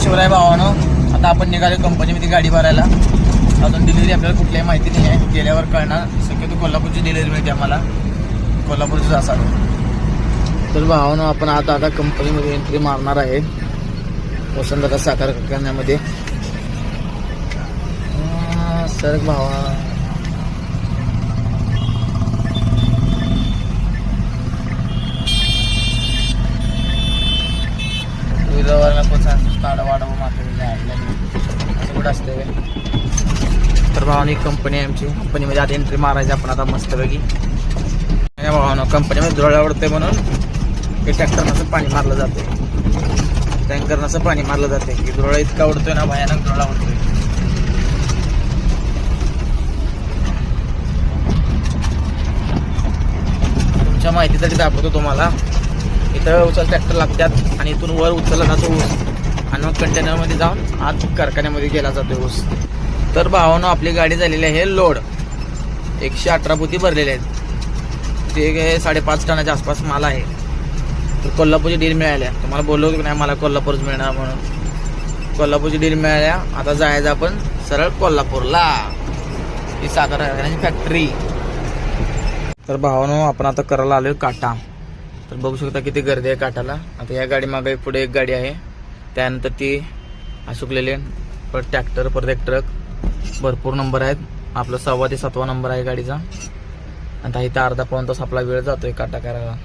शिवराय भावानो, आता आपण निघालो कंपनीमध्ये गाडी भरायला. अजून डिलिव्हरी आपल्याला कुठल्याही माहिती नाही आहे, गेल्यावर कळणार. शक्यतो कोल्हापूरची डिलिव्हरी मिळते आम्हाला, कोल्हापूरचीच असावं. तर भावानो, आपण आता कंपनीमध्ये एंट्री मारणार आहे, वसंतदादा साखर कारखान्यामध्ये. सर भावा, कुठं असते. तर भावानी कंपनी आहे आमची, कंपनीमध्ये आता एंट्री मारायची आपण आता मस्तपैकी. भावानं कंपनीमध्ये धुराळा उडते म्हणून हे ट्रॅक्टरनं पाणी मारलं जाते, टँकरनं पाणी मारलं जाते. की धुराळा इतका उडतोय ना, भयानक धुराळा उडतोय. तुमच्या माहितीसाठी दाखवतो तुम्हाला. इथं उचल ट्रॅक्टर लागतात आणि इथून वर उचलला जातो ऊस आणि मग कंटेनरमध्ये जाऊन आत कारखान्यामध्ये गेला जातो ऊस. तर भावानं आपली गाडी झालेली आहे लोड, 118 पोती भरलेले आहेत. ते 5.5 टनाच्या आसपास माल आहे. तर कोल्हापूरची डील मिळाल्या, तुम्हाला बोललो की नाही मला कोल्हापूरच मिळणार म्हणून. कोल्हापूरची डील मिळाल्या, आता जायचं आपण सरळ कोल्हापूरला, ही साखर कारखान्याची फॅक्टरी. तर भावानं आपण आता करायला आलोय काटा. तर बघू शकता किती गर्दी आहे काटाला. आता या गाडी मागे पुढे एक गाडी आहे, त्यानंतर ती सुकलेली, परत ट्रॅक्टर, परत एक ट्रक. भरपूर नंबर आहेत, आपला 6वा ते 7वा नंबर आहे गाडीचा. आता इथं अर्धा-पाऊण तास आपला वेळ जातोय काटा करायला.